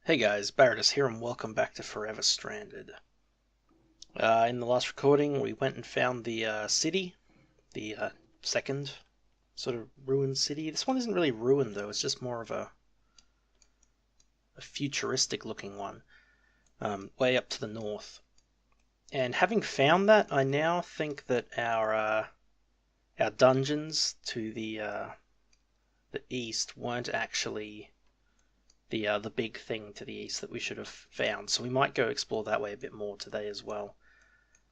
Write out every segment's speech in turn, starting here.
Hey guys, Barretus here and welcome back to Forever Stranded. In the last recording we went and found the city, the second sort of ruined city. This one isn't really ruined though, it's just more of a futuristic looking one, way up to the north. And having found that, I now think that our dungeons to the east weren't actually the big thing to the east that we should have found. So we might go explore that way a bit more today as well.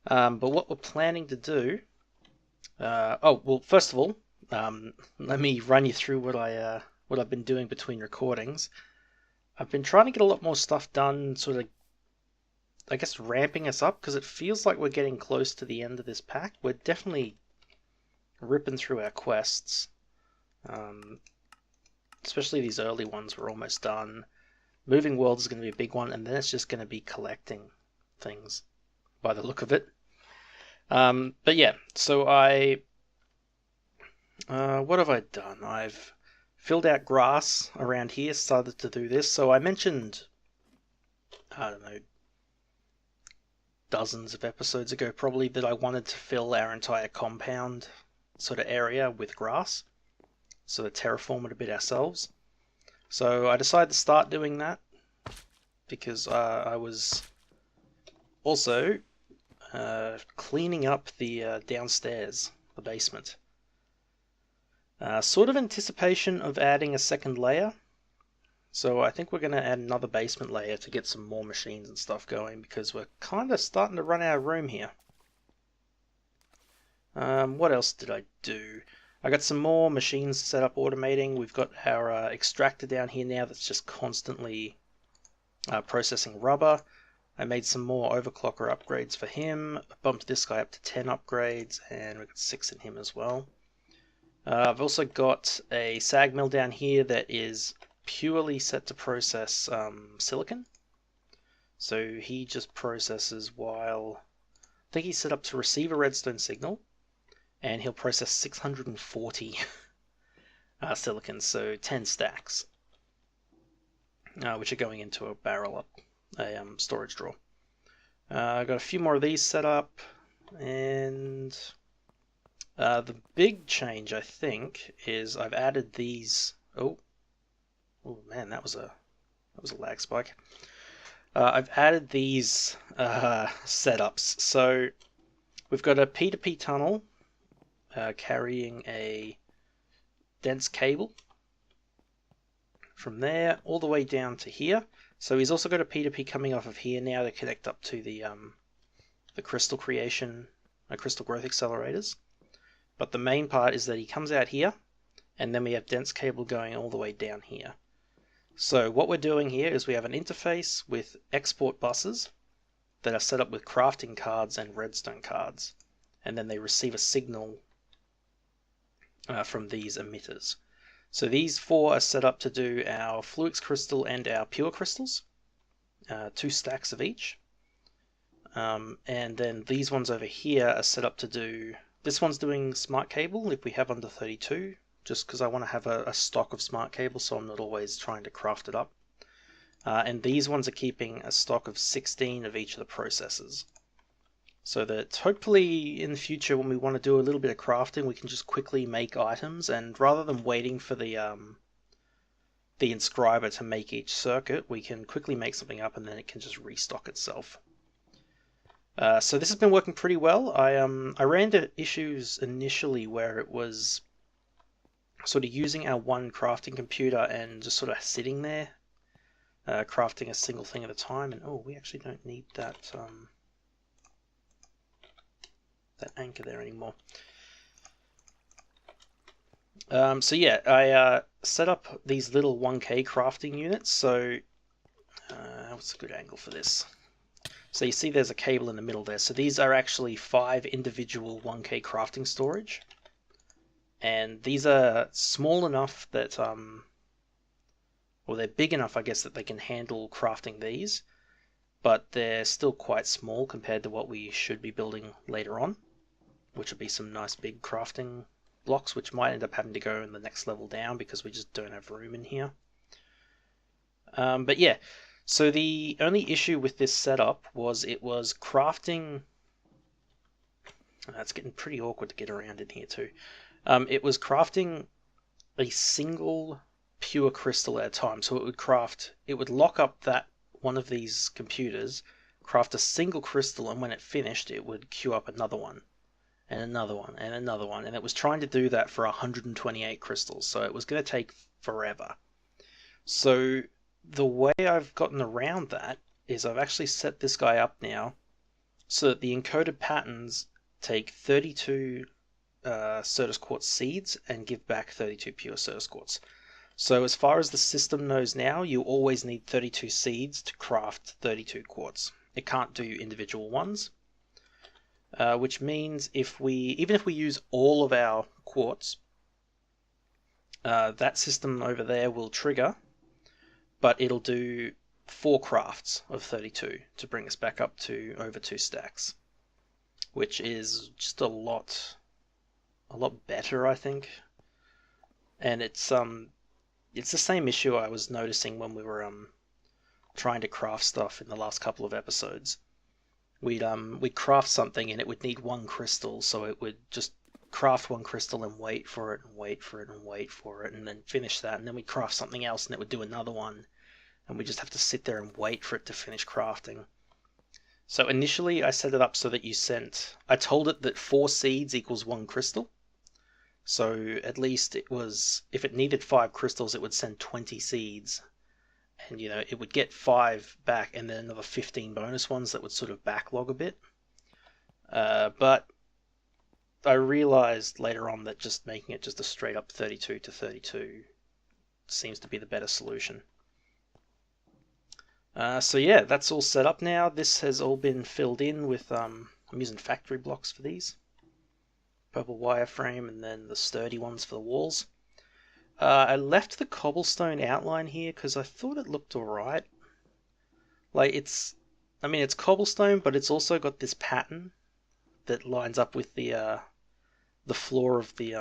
But what we're planning to do... first of all, let me run you through what I've been doing between recordings. I've been trying to get a lot more stuff done, sort of, I guess, ramping us up, because it feels like we're getting close to the end of this pack. We're definitely ripping through our quests. Especially these early ones, we're almost done. Moving world is going to be a big one, and then it's just going to be collecting things by the look of it. But yeah, so what have I done? I've filled out grass around here, started to do this. So I mentioned, I don't know, dozens of episodes ago probably, that I wanted to fill our entire compound sort of area with grass. So to terraform it a bit ourselves. So I decided to start doing that because I was also cleaning up the downstairs, the basement. Sort of anticipation of adding a second layer. So I think we're going to add another basement layer to get some more machines and stuff going, because we're kind of starting to run out of room here. What else did I do? I got some more machines set up automating. We've got our extractor down here now that's just constantly processing rubber. I made some more overclocker upgrades for him. I bumped this guy up to 10 upgrades, and we've got 6 in him as well. I've also got a sag mill down here that is purely set to process silicon. So he just processes while... I think he's set up to receive a redstone signal, and he'll process 640 silicon, so 10 stacks, which are going into a barrel up, a storage drawer. I've got a few more of these set up, and the big change, I think, is I've added these... Oh man, that was a lag spike. I've added these setups. So we've got a P2P tunnel carrying a dense cable from there all the way down to here. So he's also got a P2P coming off of here now to connect up to the crystal creation, crystal growth accelerators. But the main part is that he comes out here, and then we have dense cable going all the way down here. So what we're doing here is we have an interface with export buses that are set up with crafting cards and redstone cards, and then they receive a signal from these emitters. So these 4 are set up to do our fluix crystal and our pure crystals, 2 stacks of each. And then these ones over here are set up to do... This one's doing smart cable if we have under 32, just because I want to have a stock of smart cable so I'm not always trying to craft it up. And these ones are keeping a stock of 16 of each of the processors. So that hopefully in the future when we want to do a little bit of crafting, we can just quickly make items, and rather than waiting for the inscriber to make each circuit, we can quickly make something up and then it can just restock itself. So this has been working pretty well. I ran into issues initially where it was sort of using our one crafting computer and just sort of sitting there, crafting a single thing at a time. And oh, we actually don't need that anchor there anymore. So yeah, I set up these little 1K crafting units. So what's a good angle for this? So you see there's a cable in the middle there. So these are actually 5 individual 1K crafting storage. And these are small enough that, well, they're big enough, I guess, that they can handle crafting these. But they're still quite small compared to what we should be building later on, which would be some nice big crafting blocks, which might end up having to go in the next level down because we just don't have room in here. But yeah, So the only issue with this setup was it was crafting. It's getting pretty awkward to get around in here too. It was crafting a single pure crystal at a time. So it would lock up that one of these computers, craft a single crystal, and when it finished, it would queue up another one, and another one, and another one. And it was trying to do that for 128 crystals, so it was going to take forever. So the way I've gotten around that is I've actually set this guy up now so that the encoded patterns take 32 Certus Quartz seeds and give back 32 pure Certus Quartz. So as far as the system knows now, you always need 32 seeds to craft 32 quartz. It can't do individual ones, which means even if we use all of our quartz, that system over there will trigger, but it'll do 4 crafts of 32 to bring us back up to over 2 stacks, which is just a lot better, I think. And it's the same issue I was noticing when we were trying to craft stuff in the last couple of episodes. We'd craft something and it would need 1 crystal, so it would just craft 1 crystal and wait for it and wait for it and wait for it, and then finish that, and then we'd craft something else and it would do another one, and we just have to sit there and wait for it to finish crafting. So initially I set it up so that I told it that 4 seeds equals 1 crystal. So at least if it needed 5 crystals, it would send 20 seeds, and it would get 5 back, and then another 15 bonus ones that would sort of backlog a bit. But I realized later on that just making it just a straight up 32 to 32 seems to be the better solution. So yeah, that's all set up now. This has all been filled in with, I'm using factory blocks for these. Purple wireframe, and then the sturdy ones for the walls. I left the cobblestone outline here because I thought it looked alright. Like it's cobblestone, but it's also got this pattern that lines up with the floor of the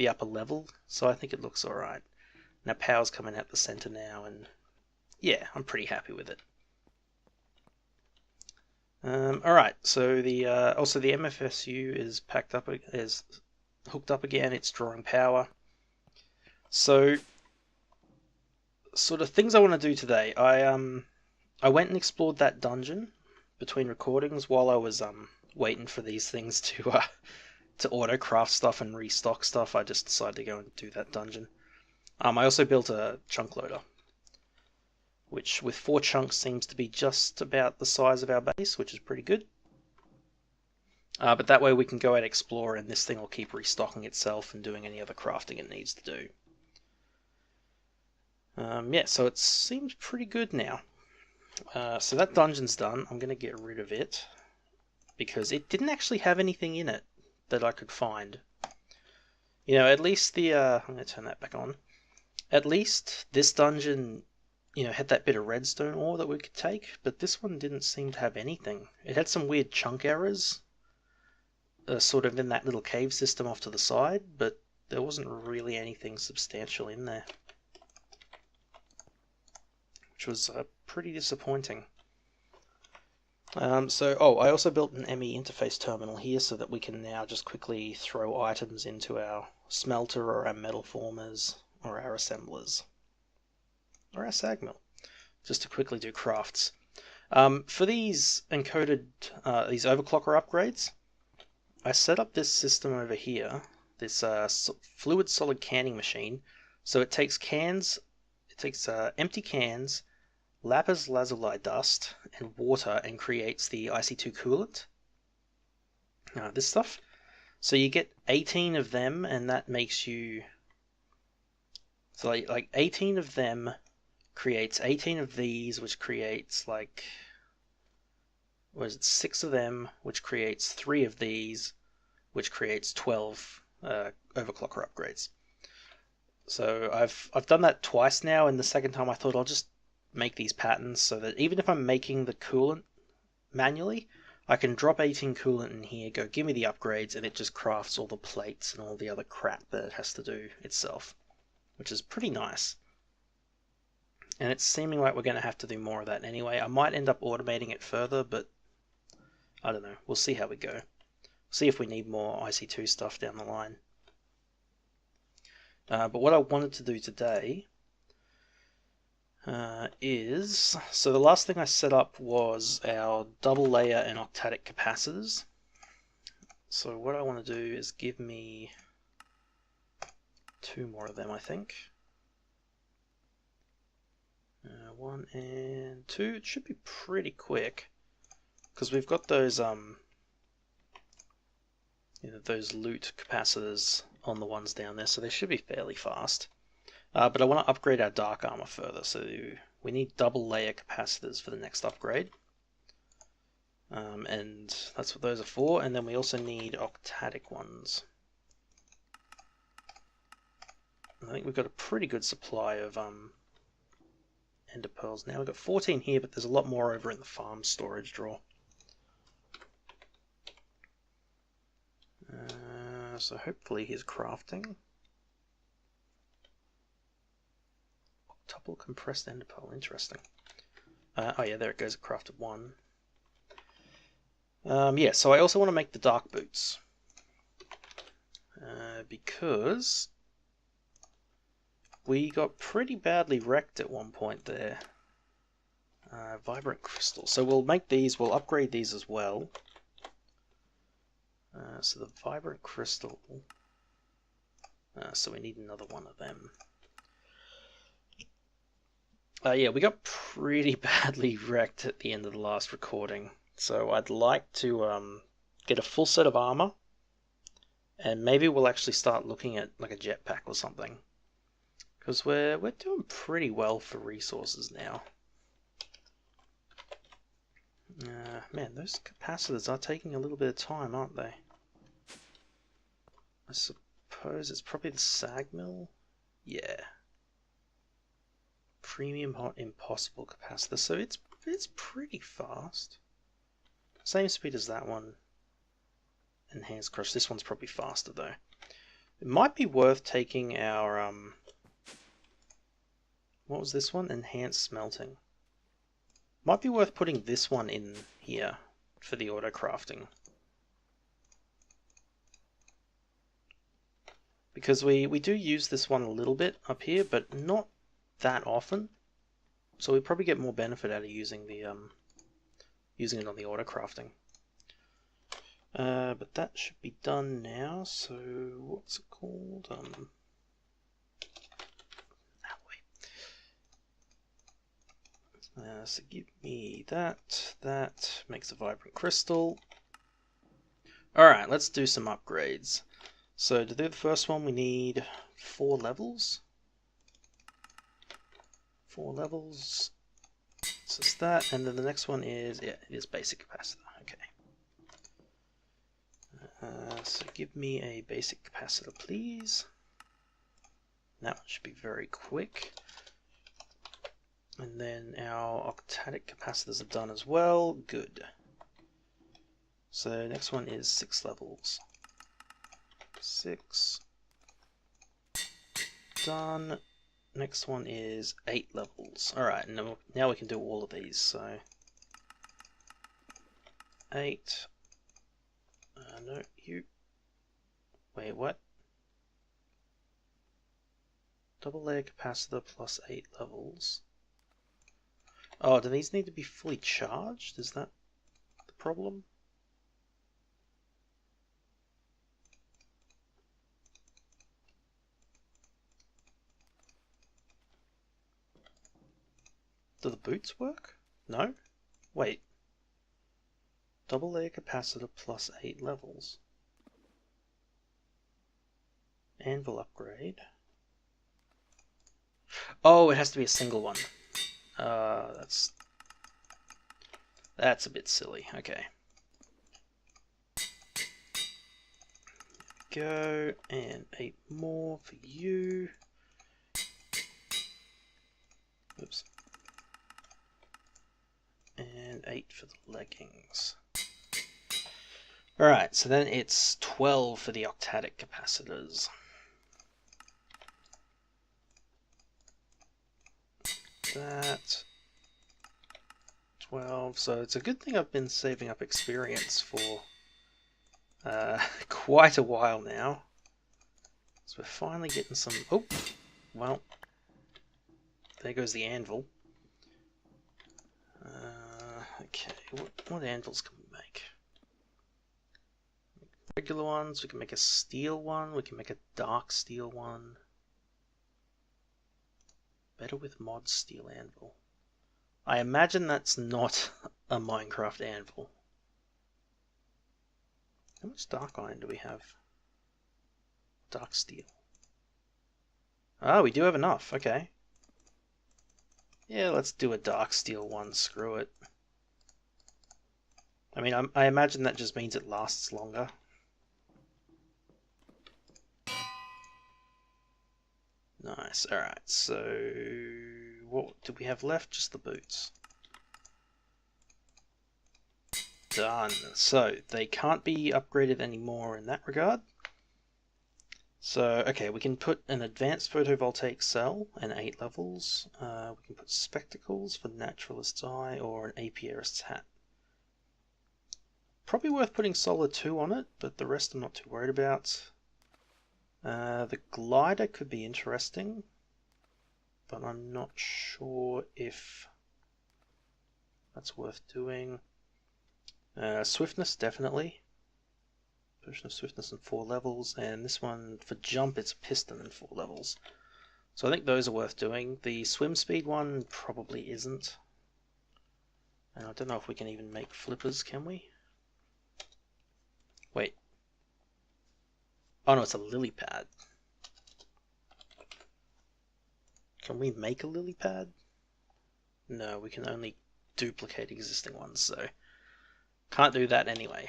upper level, so I think it looks alright. Now power's coming out the center now, and yeah, I'm pretty happy with it. Alright, so also the MFSU is hooked up again. It's drawing power. So, sort of things I want to do today. I went and explored that dungeon between recordings while I was waiting for these things to auto craft stuff and restock stuff. I just decided to go and do that dungeon. I also built a chunk loader, which with 4 chunks seems to be just about the size of our base, which is pretty good. But that way we can go out and explore, and this thing will keep restocking itself and doing any other crafting it needs to do. Yeah, so it seems pretty good now. So that dungeon's done. I'm going to get rid of it because it didn't actually have anything in it that I could find. At least I'm going to turn that back on. At least this dungeon had that bit of redstone ore that we could take, but this one didn't seem to have anything. It had some weird chunk errors, sort of in that little cave system off to the side, but there wasn't really anything substantial in there, which was pretty disappointing. I also built an ME interface terminal here so that we can now just quickly throw items into our smelter or our metal formers or our assemblers. Or our sag mill, just to quickly do crafts. For these encoded, these overclocker upgrades, I set up this system over here, this fluid solid canning machine. So it takes empty cans, lapis lazuli dust, and water, and creates the IC2 coolant. This stuff. So you get 18 of them, and that makes you... So like 18 of them creates 18 of these, which creates 6 of them, which creates 3 of these, which creates 12 overclocker upgrades. So I've done that twice now, and the second time I thought I'll just make these patterns so that even if I'm making the coolant manually, I can drop 18 coolant in here, go give me the upgrades, and it just crafts all the plates and all the other crap that it has to do itself, which is pretty nice. And it's seeming like we're going to have to do more of that anyway. I might end up automating it further, but I don't know. We'll see how we go. See if we need more IC2 stuff down the line. But what I wanted to do today is... So the last thing I set up was our double layer and octadic capacitors. So what I want to do is give me 2 more of them, I think. 1 and 2. It should be pretty quick because we've got those those loot capacitors on the ones down there, so they should be fairly fast. But I want to upgrade our Dark Armour further, so we need double layer capacitors for the next upgrade. And that's what those are for, and then we also need octadic ones. I think we've got a pretty good supply of ender pearls now. We've got 14 here, but there's a lot more over in the farm storage drawer. So hopefully he's crafting. Octuple compressed ender pearl, interesting. Oh yeah, there it goes, it crafted 1. Yeah, so I also want to make the dark boots. Because we got pretty badly wrecked at one point there. Vibrant crystal. So we'll make these, we'll upgrade these as well. So the vibrant crystal. So we need another one of them. Yeah, we got pretty badly wrecked at the end of the last recording. So I'd like to get a full set of armor. And maybe we'll actually start looking at like a jetpack or something. Because we're doing pretty well for resources now. Man, those capacitors are taking a little bit of time, aren't they? I suppose it's probably the sag mill. Yeah. Premium hot impossible capacitor, so it's pretty fast. Same speed as that one. Enhanced crush. This one's probably faster though. It might be worth taking our what was this one? Enhanced smelting. Might be worth putting this one in here for the autocrafting. Because we do use this one a little bit up here, but not that often. So we probably get more benefit out of using the using it on the autocrafting. But that should be done now. So what's it called? So give me that. That makes a vibrant crystal. Alright, let's do some upgrades. So to do the first one we need 4 levels. 4 levels. So it's that, and then the next one is, yeah, it is basic capacitor. Okay. So give me a basic capacitor, please. That one should be very quick. And then our octadic capacitors are done as well. Good. So next one is 6 levels. 6. Done. Next one is 8 levels. Alright, now we can do all of these. So 8. No, you. Wait, what? Double layer capacitor plus 8 levels. Oh, do these need to be fully charged? Is that the problem? Do the boots work? No? Wait. Double layer capacitor plus 8 levels. Anvil upgrade. Oh, it has to be a single one. That's a bit silly. Okay. Go, and 8 more for you. Oops. And 8 for the leggings. Alright, so then it's 12 for the octadic capacitors. that. 12. So it's a good thing I've been saving up experience for quite a while now. So we're finally getting some... Oh, well, there goes the anvil. Okay, what anvils can we make? Regular ones, we can make a steel one, we can make a dark steel one. Better with mod steel anvil. I imagine that's not a Minecraft anvil. How much dark iron do we have? Dark steel. Oh, we do have enough, okay. Yeah, let's do a dark steel one, screw it. I mean, I imagine that just means it lasts longer. Nice, alright, so what do we have left? Just the boots. Done. So, they can't be upgraded anymore in that regard. So, okay, we can put an advanced photovoltaic cell and 8 levels. We can put spectacles for naturalist's eye or an apiarist's hat. Probably worth putting solar 2 on it, but the rest I'm not too worried about. The glider could be interesting, but I'm not sure if that's worth doing. Swiftness, definitely. Potion of swiftness in 4 levels, and this one, for jump, it's a piston in 4 levels. So I think those are worth doing. The swim speed one probably isn't. And I don't know if we can even make flippers, can we? Wait. Oh no, it's a lily pad. Can we make a lily pad? No, we can only duplicate existing ones, so can't do that anyway.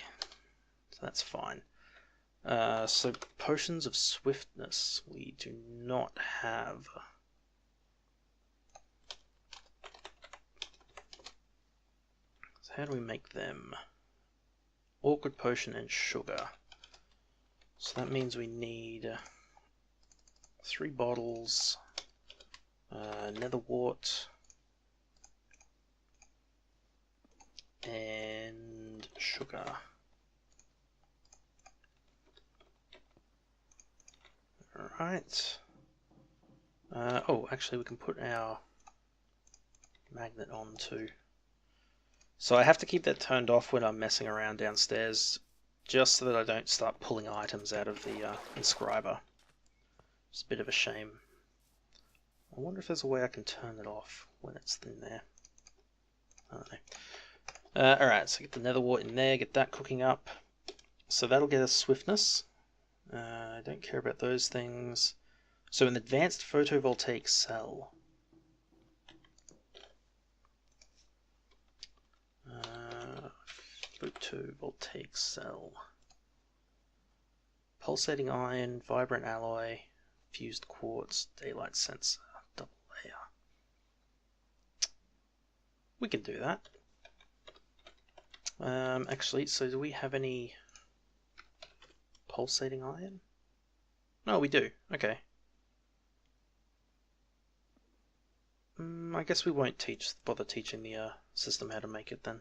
So that's fine. So potions of swiftness we do not have. So how do we make them? Awkward potion and sugar. So that means we need 3 bottles, nether wart, and sugar. Alright. Oh, actually we can put our magnet on too. So I have to keep that turned off when I'm messing around downstairs, just so that I don't start pulling items out of the inscriber. It's a bit of a shame. I wonder if there's a way I can turn it off when it's in there. I don't know. Alright, so get the nether wart in there, get that cooking up. So that'll get us swiftness. I don't care about those things. So an advanced photovoltaic cell. Photovoltaic cell. Pulsating iron, vibrant alloy, fused quartz, daylight sensor, double layer. We can do that. Actually, so do we have any pulsating iron? No, we do. Okay. I guess we won't bother teaching the system how to make it then.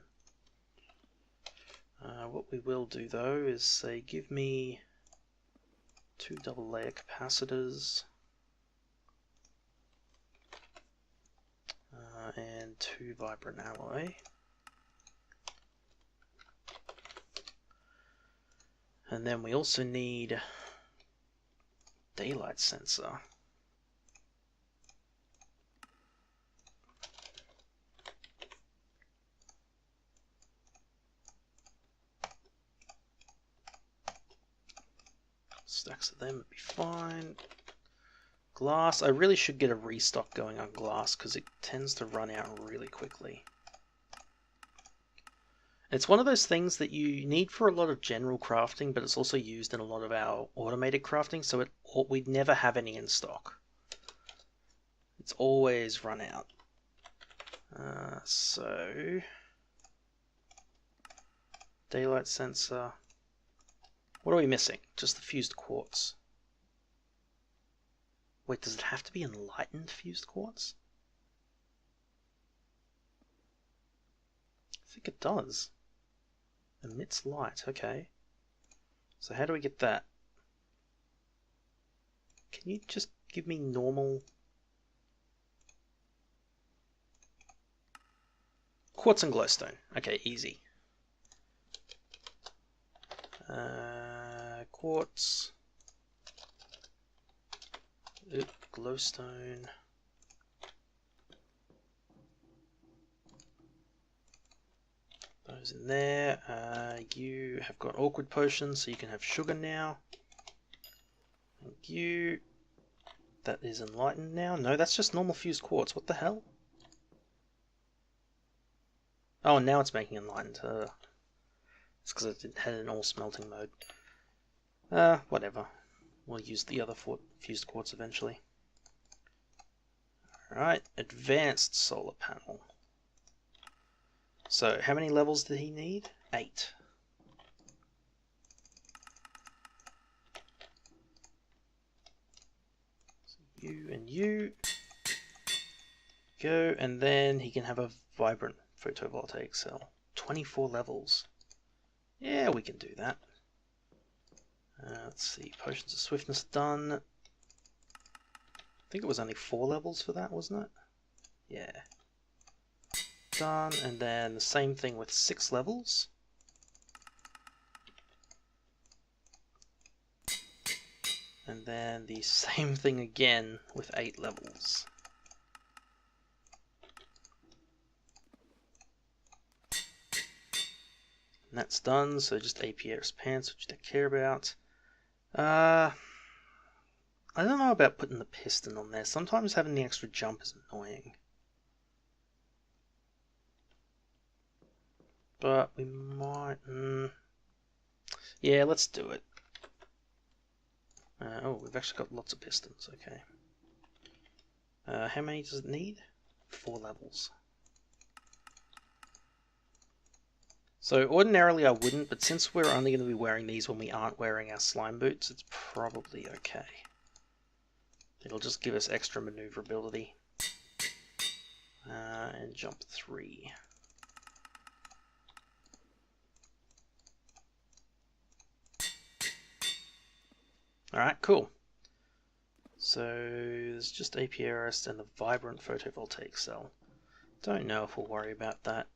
What we will do though is say give me 2 double layer capacitors and 2 vibrant alloy. And then we also need daylight sensor. Stacks of them would be fine. Glass, I really should get a restock going on glass because it tends to run out really quickly. It's one of those things that you need for a lot of general crafting, but it's also used in a lot of our automated crafting, so we'd never have any in stock. It's always run out. So daylight sensor. What are we missing? Just the fused quartz. Wait, does it have to be enlightened fused quartz? think it does. Emits light, okay. So how do we get that? Can you just give me normal... Quartz and glowstone. Okay, easy. Quartz. Oop, glowstone. Those in there. You have got awkward potions, so you can have sugar now. Thank you. That is enlightened now. No, that's just normal fused quartz. What the hell? Oh, now it's making enlightened. It's because it had an all smelting mode. Whatever. We'll use the other fused quartz eventually. Alright, advanced solar panel. So, how many levels did he need? 8. So you and you. Go, and then he can have a vibrant photovoltaic cell. 24 levels. Yeah, we can do that. Let's see, potions of swiftness done. I think it was only 4 levels for that, wasn't it? Yeah. Done, and then the same thing with 6 levels. And then the same thing again with 8 levels. And that's done, so just APR's pants, which you don't care about. I don't know about putting the piston on there. Sometimes having the extra jump is annoying. But we might... Yeah, let's do it. Oh, we've actually got lots of pistons, okay. How many does it need? 4 levels. So ordinarily I wouldn't, but since we're only going to be wearing these when we aren't wearing our slime boots, it's probably okay. It'll just give us extra maneuverability. And jump 3. Alright, cool. So there's just APRS and the vibrant photovoltaic cell. Don't know if we'll worry about that.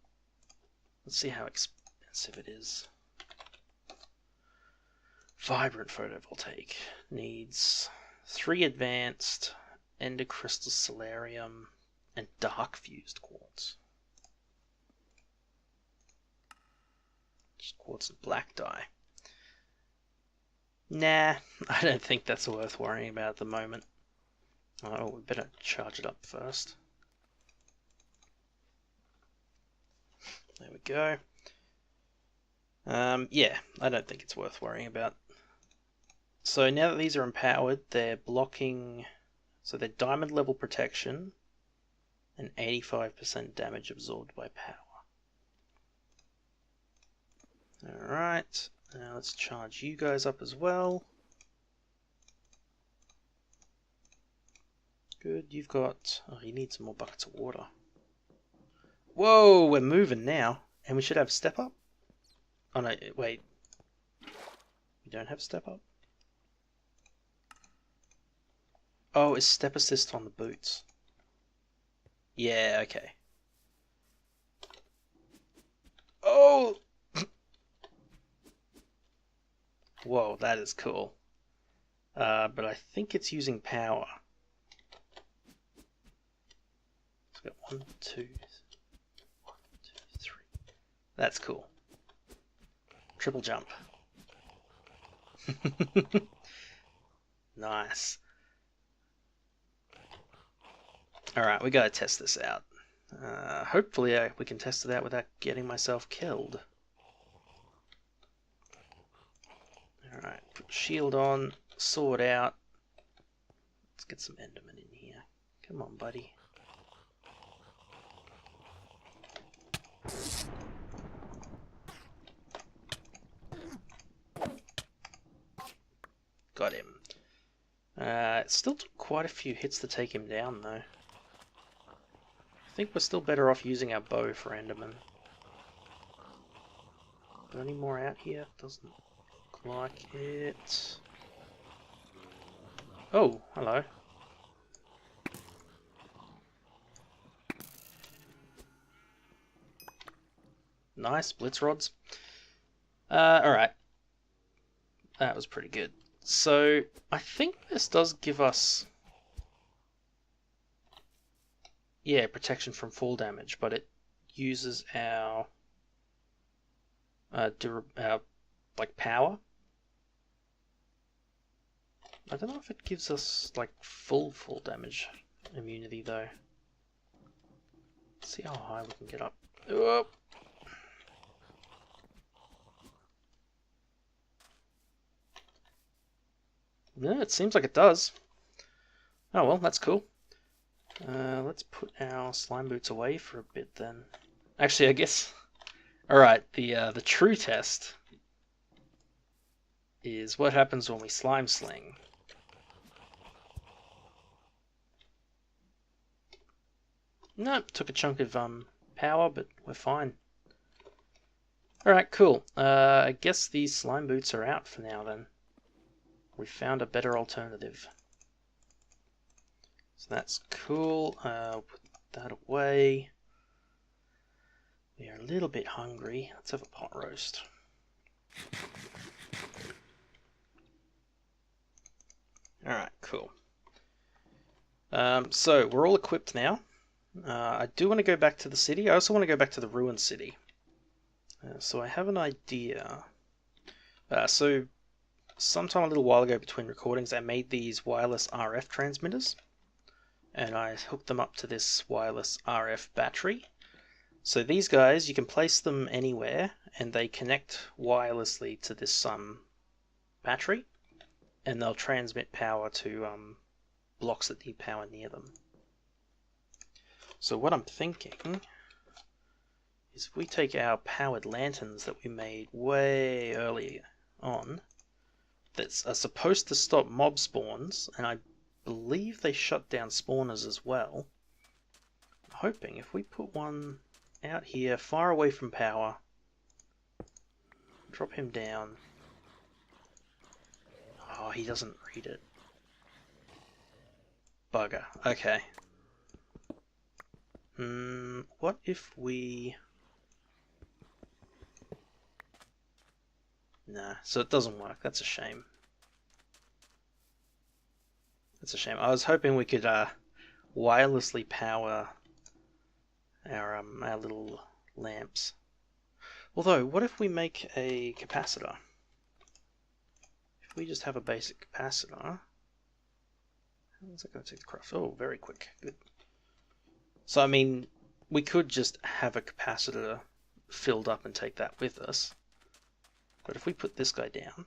Let's see how expensive it is. Vibrant photovoltaic needs 3 advanced, ender crystal solarium, and dark fused quartz. Just quartz and black dye. Nah, I don't think that's worth worrying about at the moment. Oh, we better charge it up first. There we go. Yeah, I don't think it's worth worrying about. So now that these are empowered, they're blocking... So they're diamond level protection and 85% damage absorbed by power. Alright, now let's charge you guys up as well. Good, you've got... Oh, you need some more buckets of water. Whoa, we're moving now. And we should have step up? Oh no, wait. We don't have step up? Oh, is step assist on the boots? Yeah, okay. Oh! Whoa, that is cool. But I think it's using power. It's got 1, 2, 3. That's cool. Triple jump. Nice. Alright, we gotta test this out. Hopefully we can test it out without getting myself killed. Alright, put shield on, sword out. Let's get some Enderman in here. Come on, buddy. Got him. It still took quite a few hits to take him down, though. I think we're still better off using our bow for Enderman. Got any more out here? Doesn't look like it. Oh, hello. Nice, blitz rods. Alright. That was pretty good. So, I think this does give us... yeah, protection from fall damage, but it uses our... like, power. I don't know if it gives us, like, full damage immunity, though. Let's see how high we can get up. Oh. Yeah, it seems like it does. Oh well, that's cool. Let's put our slime boots away for a bit then. Actually, I guess... alright, the true test is what happens when we slime sling. Nope, took a chunk of power, but we're fine. Alright, cool. I guess these slime boots are out for now then. We found a better alternative. So that's cool. Put that away. We are a little bit hungry. Let's have a pot roast. Alright, cool. So we're all equipped now. I do want to go back to the city. I also want to go back to the ruined city. So I have an idea. So sometime a little while ago between recordings, I made these wireless RF transmitters. And I hooked them up to this wireless RF battery. So these guys, you can place them anywhere, and they connect wirelessly to this battery, and they'll transmit power to blocks that need power near them. So what I'm thinking is if we take our powered lanterns that we made way early on, that are supposed to stop mob spawns, and I believe they shut down spawners as well. I'm hoping if we put one out here, far away from power, drop him down. Oh, he doesn't read it. Bugger. Okay. What if we... nah, so it doesn't work. That's a shame. That's a shame. I was hoping we could wirelessly power our little lamps. Although, what if we make a capacitor? If we just have a basic capacitor... how long is it going to take to craft? Oh, very quick. Good. So, I mean, we could just have a capacitor filled up and take that with us. But if we put this guy down,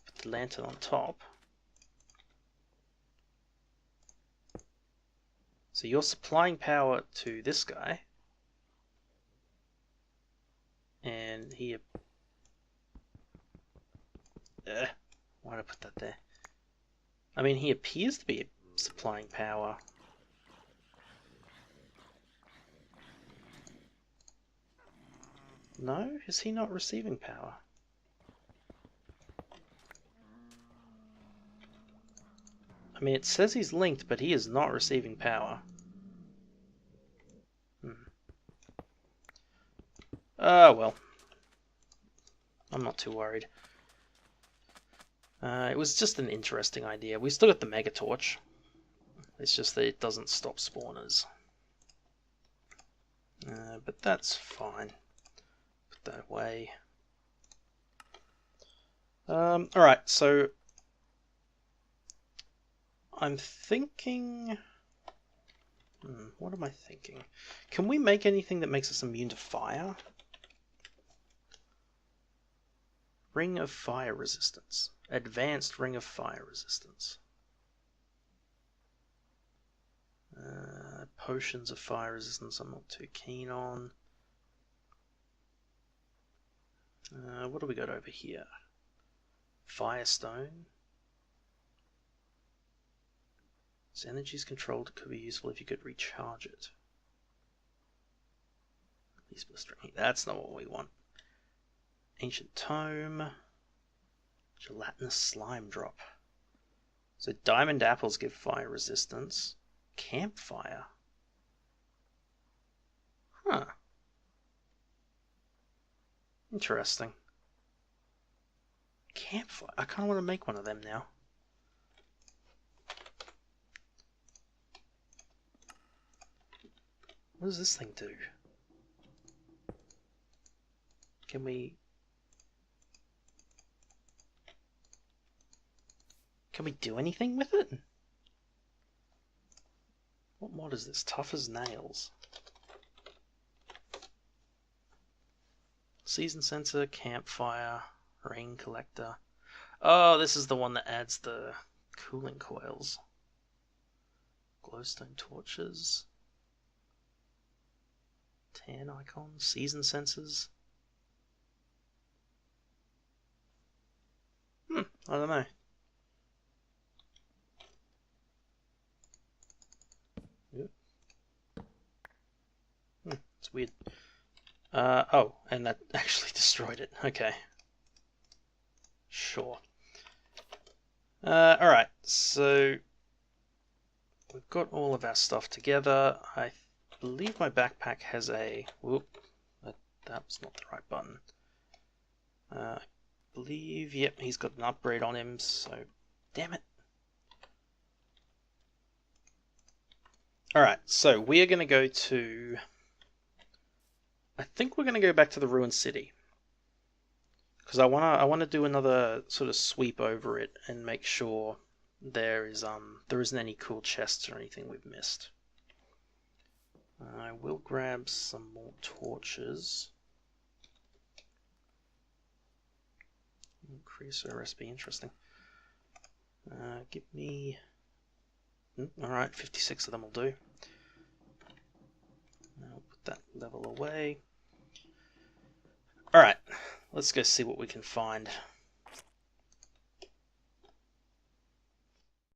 put the lantern on top... so you're supplying power to this guy, and he... why did I put that there? I mean, he appears to be supplying power. No? Is he not receiving power? I mean, it says he's linked, but he is not receiving power. Well. I'm not too worried. It was just an interesting idea. We still got the Mega Torch. It's just that it doesn't stop spawners. But that's fine. Put that away. Alright, so... I'm thinking... what am I thinking? Can we make anything that makes us immune to fire? Ring of Fire Resistance. Advanced Ring of Fire Resistance. Potions of Fire Resistance I'm not too keen on. What do we got over here? Firestone. Its energy is controlled. It could be useful if you could recharge it. At least blistering heat. That's not what we want. Ancient Tome. Gelatinous Slime Drop. So diamond apples give fire resistance. Campfire. Huh. Interesting. Campfire. I kind of want to make one of them now. What does this thing do? Can we do anything with it? What mod is this? Tough as nails. Season sensor, campfire, rain collector. Oh, this is the one that adds the cooling coils. Glowstone torches. Tan icon, season sensors. I don't know. It's weird. Oh, and that actually destroyed it. Okay. Sure. Alright, so we've got all of our stuff together. I believe my backpack has a... Whoop, that was not the right button. I believe, yep, he's got an upgrade on him, so... Damn it. Alright, so we are going to go to... I think we're going to go back to the ruined city. Because I wanna do another sort of sweep over it and make sure there isn't any cool chests or anything we've missed. I will grab some more torches. Increase our recipe, interesting. Give me... Alright, 56 of them will do. I'll put that level away. Alright, let's go see what we can find.